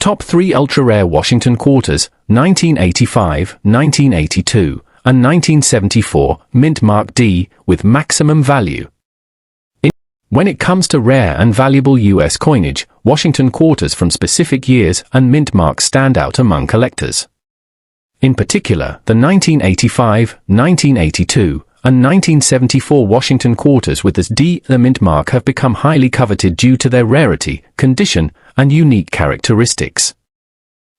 Top 3 ultra-rare Washington quarters, 1985, 1982, and 1974, mint mark D, with maximum value. When it comes to rare and valuable U.S. coinage, Washington quarters from specific years and mint marks stand out among collectors. In particular, the 1985, 1982, and 1974 Washington quarters with this D, the mint mark, have become highly coveted due to their rarity, condition, and unique characteristics.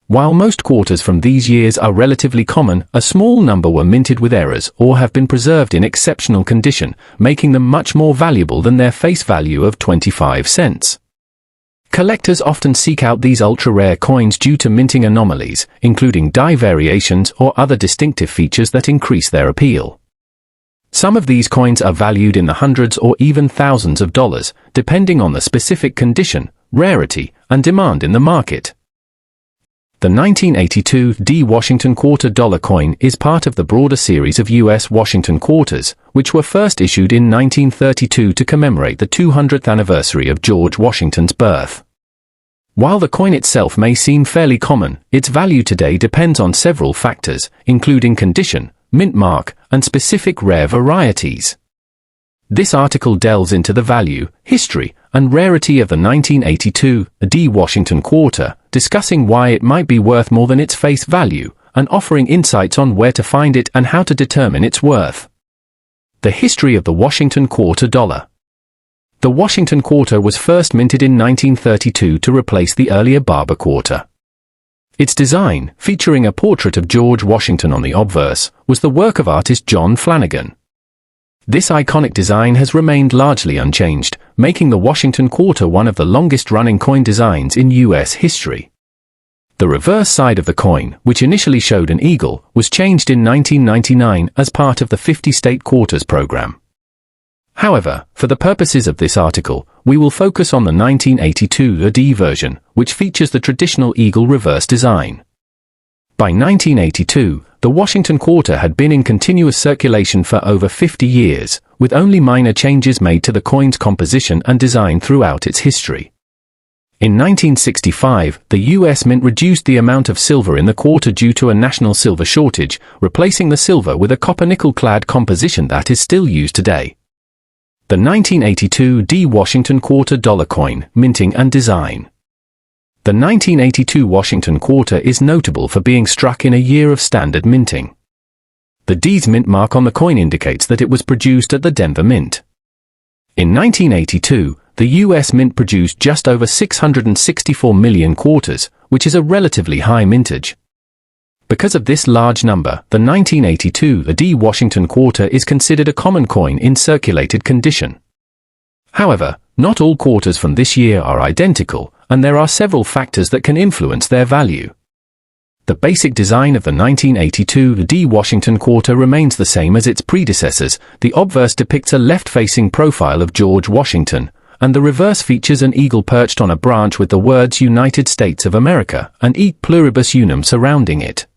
While most quarters from these years are relatively common, a small number were minted with errors or have been preserved in exceptional condition, making them much more valuable than their face value of 25 cents. Collectors often seek out these ultra-rare coins due to minting anomalies, including die variations or other distinctive features that increase their appeal. Some of these coins are valued in the hundreds or even thousands of dollars, depending on the specific condition, rarity, and demand in the market. The 1982 D Washington Quarter Dollar coin is part of the broader series of U.S. Washington quarters, which were first issued in 1932 to commemorate the 200th anniversary of George Washington's birth. While the coin itself may seem fairly common, its value today depends on several factors, including condition, mint mark, and specific rare varieties. This article delves into the value, history, and rarity of the 1982 D Washington Quarter, discussing why it might be worth more than its face value, and offering insights on where to find it and how to determine its worth. The history of the Washington Quarter Dollar. The Washington Quarter was first minted in 1932 to replace the earlier Barber Quarter. Its design, featuring a portrait of George Washington on the obverse, was the work of artist John Flanagan. This iconic design has remained largely unchanged, making the Washington Quarter one of the longest-running coin designs in U.S. history. The reverse side of the coin, which initially showed an eagle, was changed in 1999 as part of the 50-state quarters program. However, for the purposes of this article, we will focus on the 1982 D version, which features the traditional eagle reverse design. By 1982, the Washington Quarter had been in continuous circulation for over 50 years, with only minor changes made to the coin's composition and design throughout its history. In 1965, the U.S. Mint reduced the amount of silver in the quarter due to a national silver shortage, replacing the silver with a copper-nickel-clad composition that is still used today. The 1982 D Washington Quarter Dollar coin, minting and design. The 1982 Washington Quarter is notable for being struck in a year of standard minting. The D's mint mark on the coin indicates that it was produced at the Denver Mint. In 1982, the U.S. Mint produced just over 664 million quarters, which is a relatively high mintage. Because of this large number, the 1982 D Washington Quarter is considered a common coin in circulated condition. However, not all quarters from this year are identical, and there are several factors that can influence their value. The basic design of the 1982 D Washington Quarter remains the same as its predecessors. The obverse depicts a left-facing profile of George Washington, and the reverse features an eagle perched on a branch with the words United States of America and E pluribus unum surrounding it.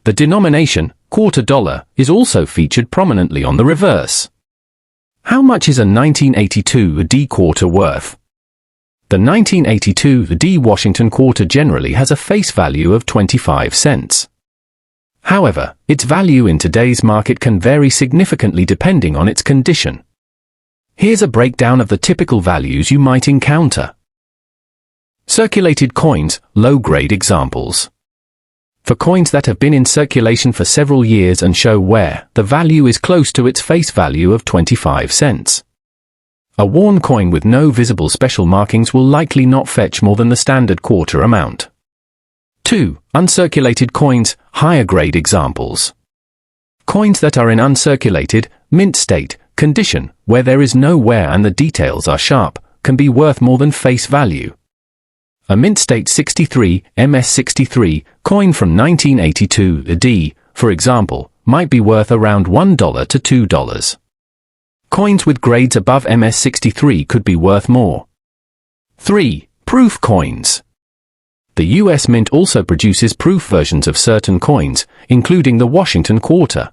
The denomination, quarter dollar, is also featured prominently on the reverse. How much is a 1982 D quarter worth? The 1982 D Washington Quarter generally has a face value of 25 cents. However, its value in today's market can vary significantly depending on its condition. Here's a breakdown of the typical values you might encounter. Circulated coins, low-grade examples. For coins that have been in circulation for several years and show wear, the value is close to its face value of 25 cents. A worn coin with no visible special markings will likely not fetch more than the standard quarter amount. 2. Uncirculated coins, higher grade examples. Coins that are in uncirculated, mint state, condition, where there is no wear and the details are sharp, can be worth more than face value. A mint state 63, MS63, coin from 1982, the D, for example, might be worth around $1 to $2. Coins with grades above MS63 could be worth more. 3. Proof coins. The U.S. Mint also produces proof versions of certain coins, including the Washington Quarter.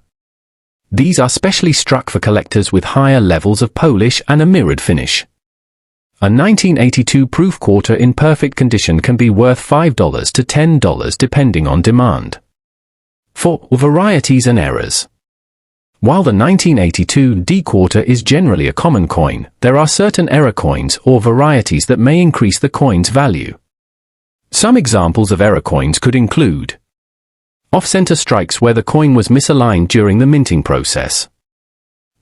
These are specially struck for collectors with higher levels of polish and a mirrored finish. A 1982 proof quarter in perfect condition can be worth $5 to $10 depending on demand. 4. Varieties and errors. While the 1982 D quarter is generally a common coin, there are certain error coins or varieties that may increase the coin's value. Some examples of error coins could include off-center strikes where the coin was misaligned during the minting process,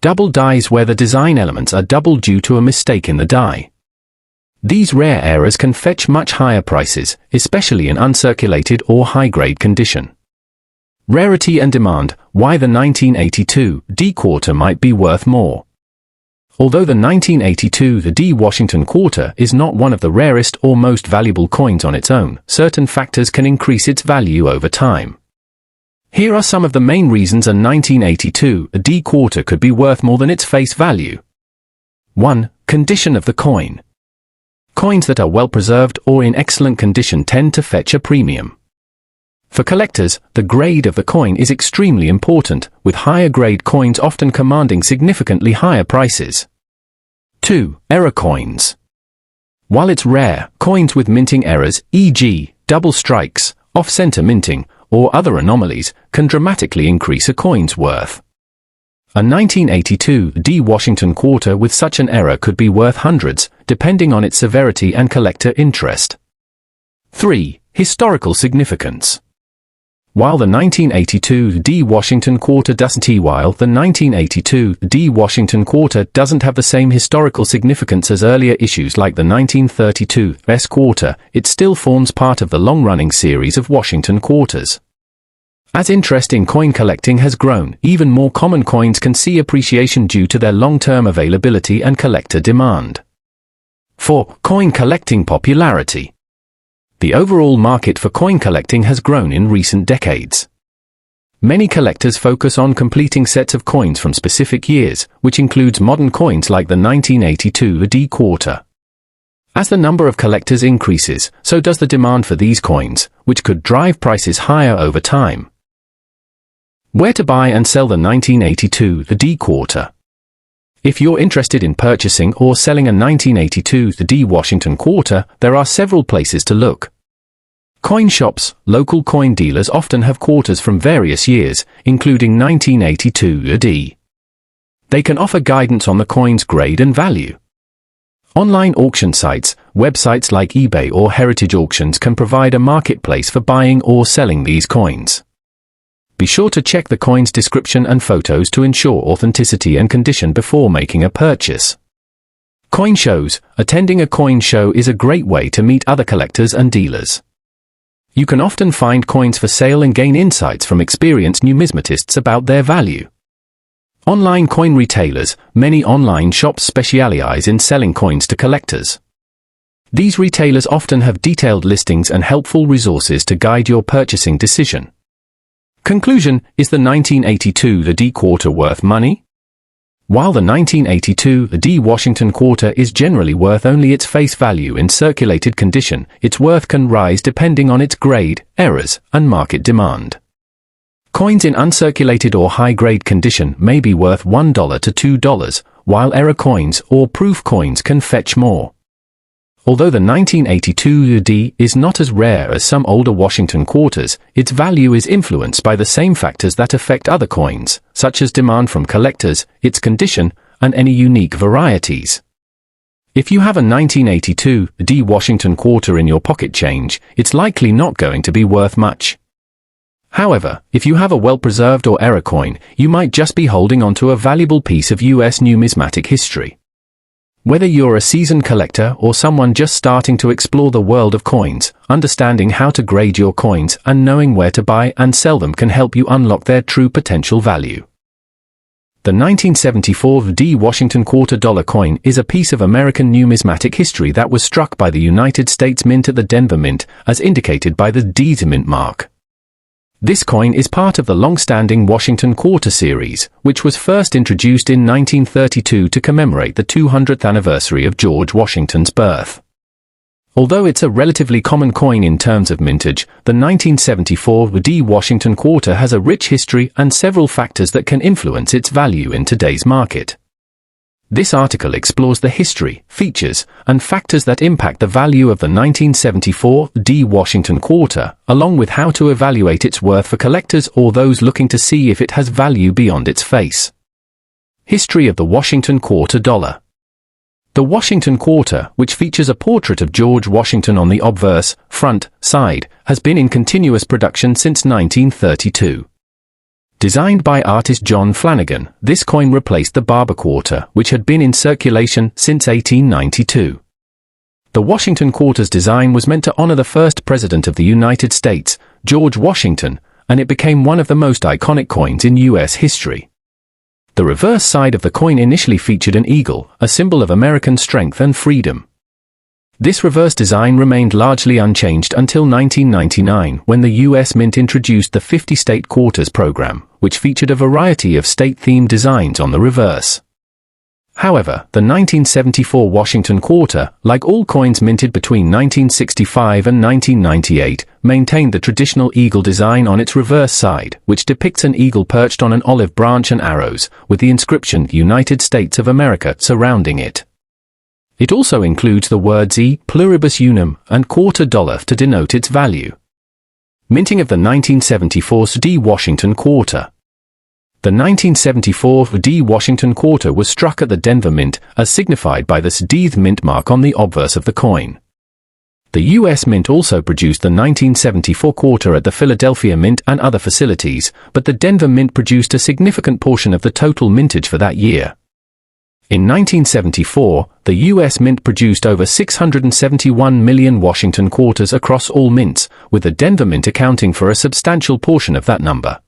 double dies where the design elements are double due to a mistake in the die. These rare errors can fetch much higher prices, especially in uncirculated or high-grade condition. Rarity and demand, why the 1982 D quarter might be worth more. Although the 1982 D Washington quarter is not one of the rarest or most valuable coins on its own, certain factors can increase its value over time. Here are some of the main reasons a 1982 D quarter could be worth more than its face value. 1. Condition of the coin. Coins that are well preserved or in excellent condition tend to fetch a premium. For collectors, the grade of the coin is extremely important, with higher grade coins often commanding significantly higher prices. 2. Error coins. While it's rare, coins with minting errors, e.g., double strikes, off-center minting, or other anomalies, can dramatically increase a coin's worth. A 1982 D Washington quarter with such an error could be worth hundreds, depending on its severity and collector interest. 3. Historical significance. While the 1982 D Washington quarter doesn't have the same historical significance as earlier issues like the 1932 S quarter, it still forms part of the long-running series of Washington quarters. As interest in coin collecting has grown, even more common coins can see appreciation due to their long-term availability and collector demand. 4. Coin collecting popularity. The overall market for coin collecting has grown in recent decades. Many collectors focus on completing sets of coins from specific years, which includes modern coins like the 1982 D quarter. As the number of collectors increases, so does the demand for these coins, which could drive prices higher over time. Where to buy and sell the 1982 D quarter. If you're interested in purchasing or selling a 1982 D Washington quarter, there are several places to look. Coin shops, local coin dealers often have quarters from various years, including 1982 D. They can offer guidance on the coin's grade and value. Online auction sites, websites like eBay or Heritage Auctions can provide a marketplace for buying or selling these coins. Be sure to check the coin's description and photos to ensure authenticity and condition before making a purchase. Coin shows. Attending a coin show is a great way to meet other collectors and dealers. You can often find coins for sale and gain insights from experienced numismatists about their value. Online coin retailers. Many online shops specialize in selling coins to collectors. These retailers often have detailed listings and helpful resources to guide your purchasing decision. Conclusion, is the 1982 D quarter worth money? While the 1982 D Washington quarter is generally worth only its face value in circulated condition, its worth can rise depending on its grade, errors, and market demand. Coins in uncirculated or high-grade condition may be worth $1 to $2, while error coins or proof coins can fetch more. Although the 1982 D is not as rare as some older Washington quarters, its value is influenced by the same factors that affect other coins, such as demand from collectors, its condition, and any unique varieties. If you have a 1982 D Washington quarter in your pocket change, it's likely not going to be worth much. However, if you have a well-preserved or error coin, you might just be holding onto a valuable piece of U.S. numismatic history. Whether you're a seasoned collector or someone just starting to explore the world of coins, understanding how to grade your coins and knowing where to buy and sell them can help you unlock their true potential value. The 1974 D Washington quarter dollar coin is a piece of American numismatic history that was struck by the United States Mint at the Denver Mint, as indicated by the D mint mark. This coin is part of the long-standing Washington Quarter series, which was first introduced in 1932 to commemorate the 200th anniversary of George Washington's birth. Although it's a relatively common coin in terms of mintage, the 1974 D Washington Quarter has a rich history and several factors that can influence its value in today's market. This article explores the history, features, and factors that impact the value of the 1974 D Washington quarter, along with how to evaluate its worth for collectors or those looking to see if it has value beyond its face. History of the Washington quarter dollar. The Washington quarter, which features a portrait of George Washington on the obverse, front, side, has been in continuous production since 1932. Designed by artist John Flanagan, this coin replaced the Barber quarter, which had been in circulation since 1892. The Washington quarter's design was meant to honor the first president of the United States, George Washington, and it became one of the most iconic coins in U.S. history. The reverse side of the coin initially featured an eagle, a symbol of American strength and freedom. This reverse design remained largely unchanged until 1999, when the U.S. Mint introduced the 50-state quarters program, which featured a variety of state-themed designs on the reverse. However, the 1974 Washington quarter, like all coins minted between 1965 and 1998, maintained the traditional eagle design on its reverse side, which depicts an eagle perched on an olive branch and arrows, with the inscription United States of America surrounding it. It also includes the words E pluribus unum and quarter dollar to denote its value. Minting of the 1974 D Washington quarter. The 1974 D Washington quarter was struck at the Denver Mint, as signified by the D mint mark on the obverse of the coin. The U.S. Mint also produced the 1974 quarter at the Philadelphia Mint and other facilities, but the Denver Mint produced a significant portion of the total mintage for that year. In 1974, the U.S. Mint produced over 671 million Washington quarters across all mints, with the Denver Mint accounting for a substantial portion of that number.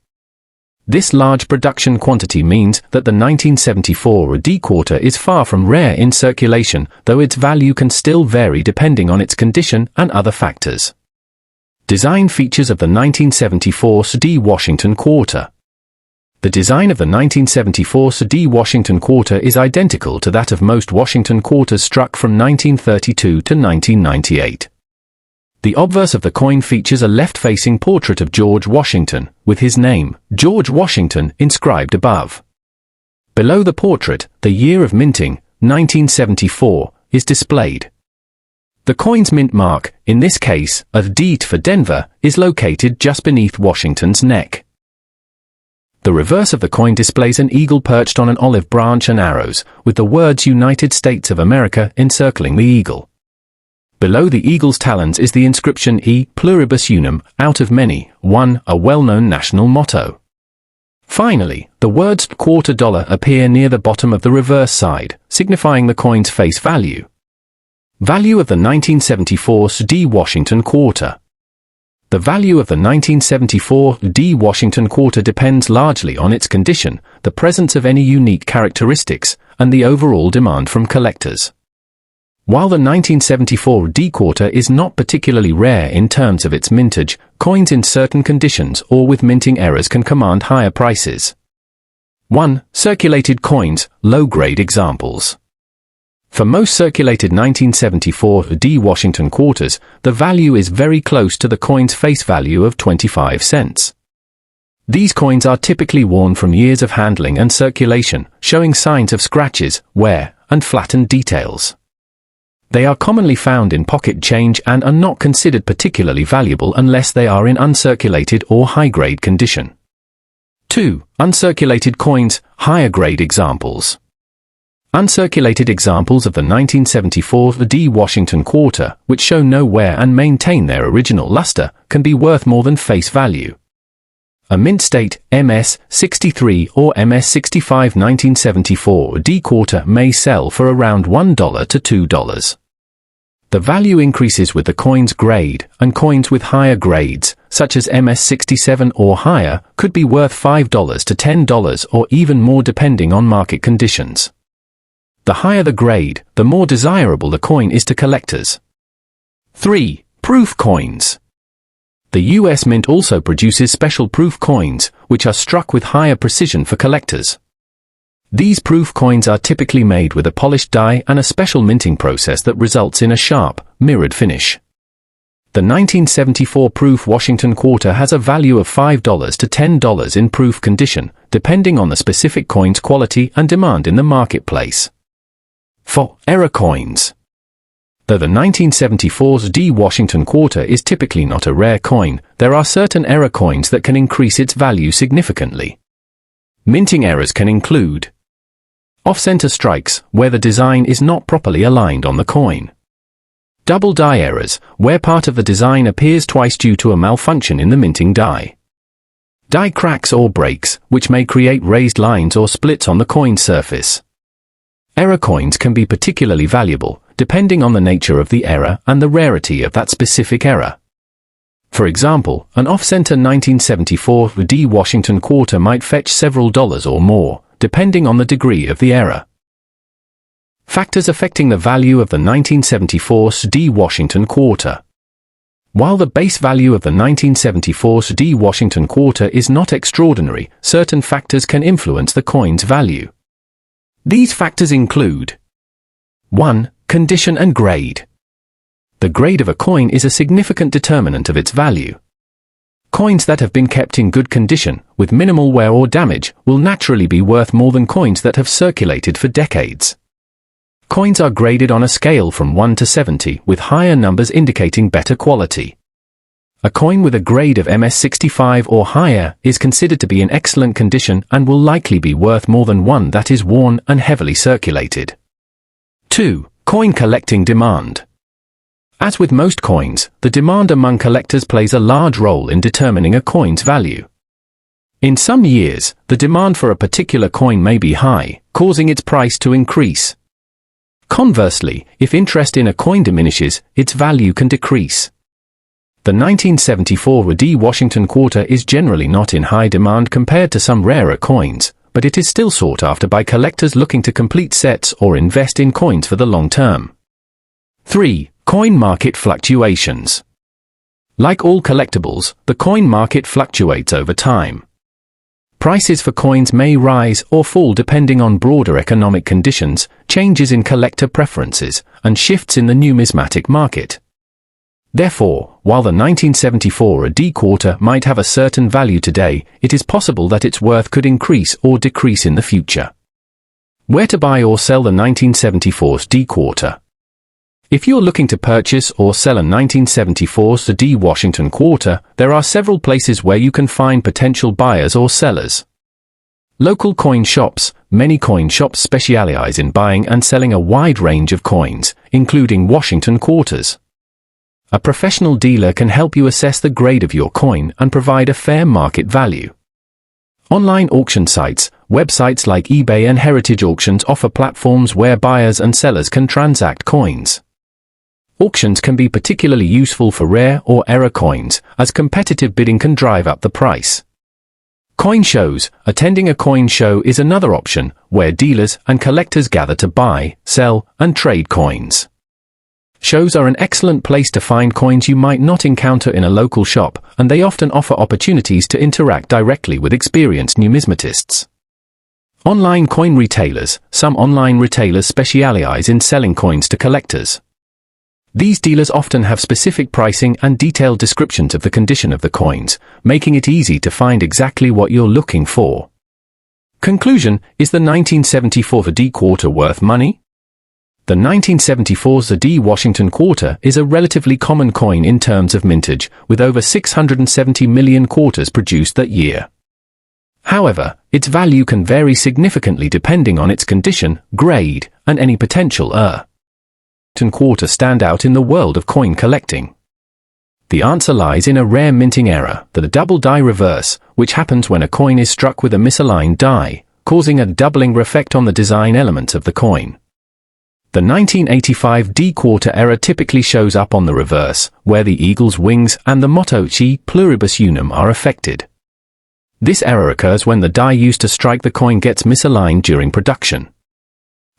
This large production quantity means that the 1974 D quarter is far from rare in circulation, though its value can still vary depending on its condition and other factors. Design features of the 1974 D Washington quarter. The design of the 1974 D Washington quarter is identical to that of most Washington quarters struck from 1932 to 1998. The obverse of the coin features a left-facing portrait of George Washington, with his name, George Washington, inscribed above. Below the portrait, the year of minting, 1974, is displayed. The coin's mint mark, in this case, a D for Denver, is located just beneath Washington's neck. The reverse of the coin displays an eagle perched on an olive branch and arrows, with the words United States of America encircling the eagle. Below the eagle's talons is the inscription E pluribus unum, out of many, one, a well-known national motto. Finally, the words quarter dollar appear near the bottom of the reverse side, signifying the coin's face value. Value of the 1974 D Washington quarter. The value of the 1974 D Washington quarter depends largely on its condition, the presence of any unique characteristics, and the overall demand from collectors. While the 1974 D quarter is not particularly rare in terms of its mintage, coins in certain conditions or with minting errors can command higher prices. 1. Circulated coins, low-grade examples. For most circulated 1974 D Washington quarters, the value is very close to the coin's face value of 25 cents. These coins are typically worn from years of handling and circulation, showing signs of scratches, wear, and flattened details. They are commonly found in pocket change and are not considered particularly valuable unless they are in uncirculated or high-grade condition. 2. Uncirculated coins, higher-grade examples. Uncirculated examples of the 1974 D Washington quarter, which show no wear and maintain their original luster, can be worth more than face value. A mint state, MS-63 or MS-65 1974 D quarter may sell for around $1 to $2. The value increases with the coin's grade, and coins with higher grades, such as MS-67 or higher, could be worth $5 to $10 or even more depending on market conditions. The higher the grade, the more desirable the coin is to collectors. 3. Proof coins. The U.S. Mint also produces special proof coins, which are struck with higher precision for collectors. These proof coins are typically made with a polished die and a special minting process that results in a sharp, mirrored finish. The 1974 proof Washington quarter has a value of $5 to $10 in proof condition, depending on the specific coin's quality and demand in the marketplace. 4. Error coins. Though the 1974's D Washington quarter is typically not a rare coin, there are certain error coins that can increase its value significantly. Minting errors can include off-center strikes, where the design is not properly aligned on the coin. Double die errors, where part of the design appears twice due to a malfunction in the minting die. Die cracks or breaks, which may create raised lines or splits on the coin surface. Error coins can be particularly valuable, depending on the nature of the error and the rarity of that specific error. For example, an off-center 1974 D Washington quarter might fetch several dollars or more, depending on the degree of the error. Factors affecting the value of the 1974's D Washington quarter. While the base value of the 1974's D Washington quarter is not extraordinary, certain factors can influence the coin's value. These factors include 1. Condition and grade. The grade of a coin is a significant determinant of its value. Coins that have been kept in good condition, with minimal wear or damage, will naturally be worth more than coins that have circulated for decades. Coins are graded on a scale from 1 to 70, with higher numbers indicating better quality. A coin with a grade of MS65 or higher is considered to be in excellent condition and will likely be worth more than one that is worn and heavily circulated. 2. Coin collecting demand. As with most coins, the demand among collectors plays a large role in determining a coin's value. In some years, the demand for a particular coin may be high, causing its price to increase. Conversely, if interest in a coin diminishes, its value can decrease. The 1974 D Washington quarter is generally not in high demand compared to some rarer coins, but it is still sought after by collectors looking to complete sets or invest in coins for the long term. 3. Coin market fluctuations. Like all collectibles, the coin market fluctuates over time. Prices for coins may rise or fall depending on broader economic conditions, changes in collector preferences, and shifts in the numismatic market. Therefore, while the 1974 D quarter might have a certain value today, it is possible that its worth could increase or decrease in the future. Where to buy or sell the 1974 D quarter? If you're looking to purchase or sell a 1974 D Washington quarter, there are several places where you can find potential buyers or sellers. Local coin shops. Many coin shops specialize in buying and selling a wide range of coins, including Washington quarters. A professional dealer can help you assess the grade of your coin and provide a fair market value. Online auction sites. Websites like eBay and Heritage Auctions offer platforms where buyers and sellers can transact coins. Auctions can be particularly useful for rare or error coins, as competitive bidding can drive up the price. Coin shows. Attending a coin show is another option, where dealers and collectors gather to buy, sell, and trade coins. Shows are an excellent place to find coins you might not encounter in a local shop, and they often offer opportunities to interact directly with experienced numismatists. Online coin retailers. Some online retailers specialize in selling coins to collectors. These dealers often have specific pricing and detailed descriptions of the condition of the coins, making it easy to find exactly what you're looking for. Conclusion: is the 1974 D quarter worth money? The 1974 D Washington quarter is a relatively common coin in terms of mintage, with over 670 million quarters produced that year. However, its value can vary significantly depending on its condition, grade, and any potential quarter stand out in the world of coin collecting. The answer lies in a rare minting error, the double die reverse, which happens when a coin is struck with a misaligned die, causing a doubling effect on the design elements of the coin. The 1985 D quarter error typically shows up on the reverse, where the eagle's wings and the motto E pluribus unum are affected. This error occurs when the die used to strike the coin gets misaligned during production.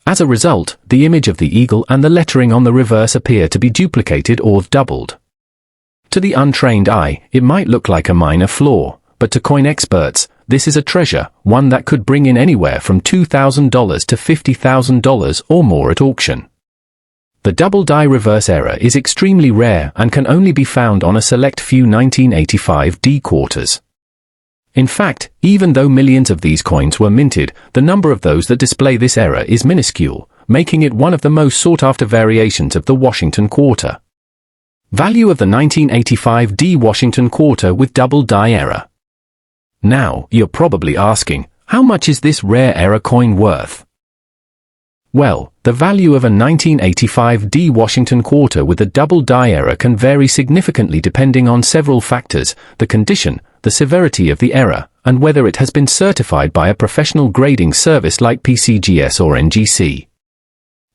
As a result, the image of the eagle and the lettering on the reverse appear to be duplicated or doubled. To the untrained eye, it might look like a minor flaw, but to coin experts, this is a treasure, one that could bring in anywhere from $2,000 to $50,000 or more at auction. The double die reverse error is extremely rare and can only be found on a select few 1985 D quarters. In fact, even though millions of these coins were minted, the number of those that display this error is minuscule, making it one of the most sought-after variations of the Washington quarter. Value of the 1985 D Washington quarter with double die error. Now, you're probably asking, how much is this rare error coin worth? Well, the value of a 1985 D Washington quarter with a double die error can vary significantly depending on several factors: the condition, the severity of the error, and whether it has been certified by a professional grading service like PCGS or NGC.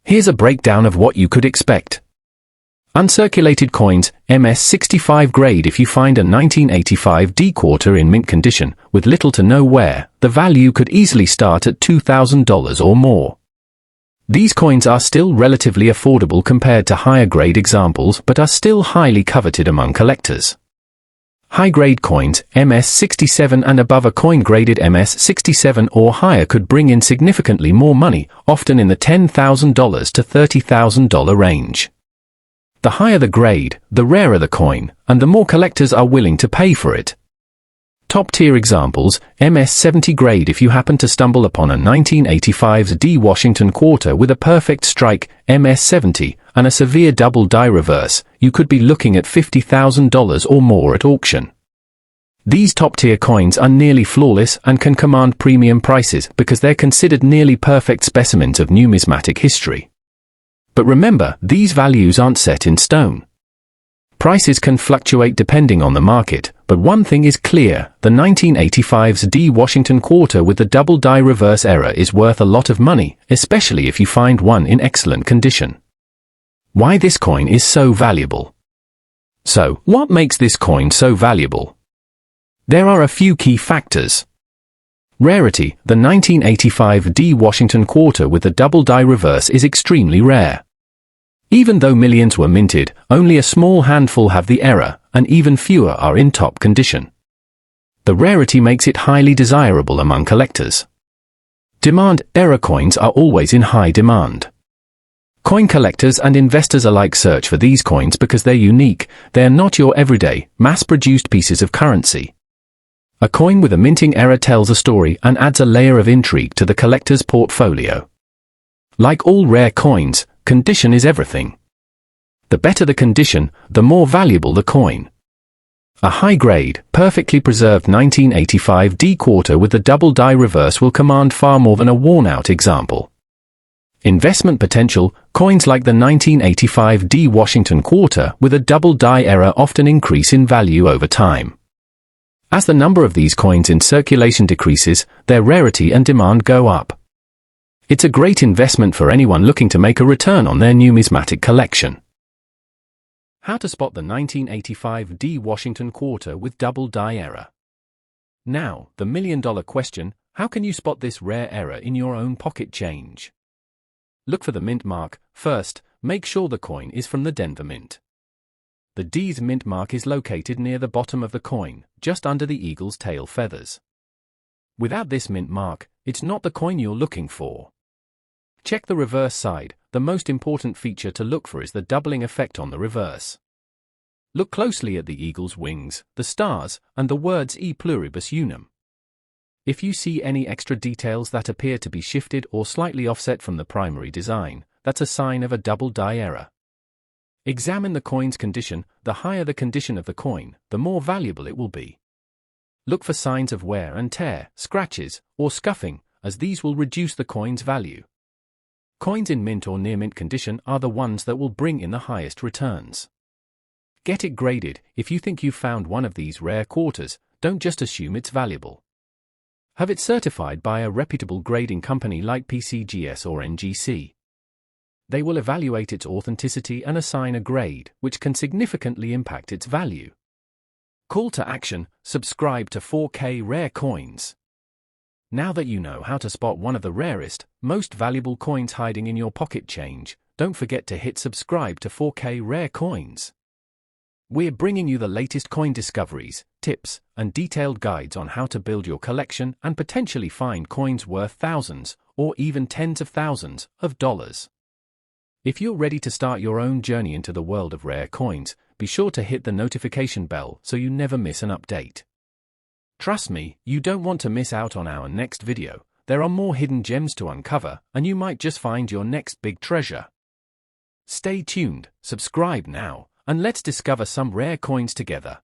Here's a breakdown of what you could expect. Uncirculated coins, MS65 grade. If you find a 1985 D quarter in mint condition, with little to no wear, the value could easily start at $2,000 or more. These coins are still relatively affordable compared to higher grade examples, but are still highly coveted among collectors. High-grade coins, MS67 and above. A coin graded MS67 or higher could bring in significantly more money, often in the $10,000 to $30,000 range. The higher the grade, the rarer the coin, and the more collectors are willing to pay for it. Top-tier examples, MS70 grade. If you happen to stumble upon a 1985 D Washington quarter with a perfect strike, MS70, and a severe double die reverse, you could be looking at $50,000 or more at auction. These top-tier coins are nearly flawless and can command premium prices because they're considered nearly perfect specimens of numismatic history. But remember, these values aren't set in stone. Prices can fluctuate depending on the market, but one thing is clear: the 1985's D Washington quarter with the double die reverse error is worth a lot of money, especially if you find one in excellent condition. Why this coin is so valuable? So, what makes this coin so valuable? There are a few key factors. Rarity: the 1985 D Washington quarter with the double die reverse is extremely rare. Even though millions were minted, only a small handful have the error, and even fewer are in top condition. The rarity makes it highly desirable among collectors. Demand: error coins are always in high demand. Coin collectors and investors alike search for these coins because they're unique. They're not your everyday, mass-produced pieces of currency. A coin with a minting error tells a story and adds a layer of intrigue to the collector's portfolio. Like all rare coins, condition is everything. The better the condition, the more valuable the coin. A high-grade, perfectly preserved 1985 D quarter with the double die reverse will command far more than a worn-out example. Investment potential: coins like the 1985 D Washington quarter with a double die error often increase in value over time. As the number of these coins in circulation decreases, their rarity and demand go up. It's a great investment for anyone looking to make a return on their numismatic collection. How to spot the 1985 D Washington quarter with double die error. Now, the million-dollar question: how can you spot this rare error in your own pocket change? Look for the mint mark. First, make sure the coin is from the Denver Mint. The D's mint mark is located near the bottom of the coin, just under the eagle's tail feathers. Without this mint mark, it's not the coin you're looking for. Check the reverse side. The most important feature to look for is the doubling effect on the reverse. Look closely at the eagle's wings, the stars, and the words E pluribus unum. If you see any extra details that appear to be shifted or slightly offset from the primary design, that's a sign of a double die error. Examine the coin's condition. The higher the condition of the coin, the more valuable it will be. Look for signs of wear and tear, scratches, or scuffing, as these will reduce the coin's value. Coins in mint or near mint condition are the ones that will bring in the highest returns. Get it graded. If you think you've found one of these rare quarters, don't just assume it's valuable. Have it certified by a reputable grading company like PCGS or NGC. They will evaluate its authenticity and assign a grade, which can significantly impact its value. Call to action: subscribe to 4K Rare Coins. Now that you know how to spot one of the rarest, most valuable coins hiding in your pocket change, don't forget to hit subscribe to 4K Rare Coins. We're bringing you the latest coin discoveries, tips, and detailed guides on how to build your collection and potentially find coins worth thousands, or even tens of thousands, of dollars. If you're ready to start your own journey into the world of rare coins, be sure to hit the notification bell so you never miss an update. Trust me, you don't want to miss out on our next video. there are more hidden gems to uncover, and you might just find your next big treasure. Stay tuned, subscribe now, and let's discover some rare coins together.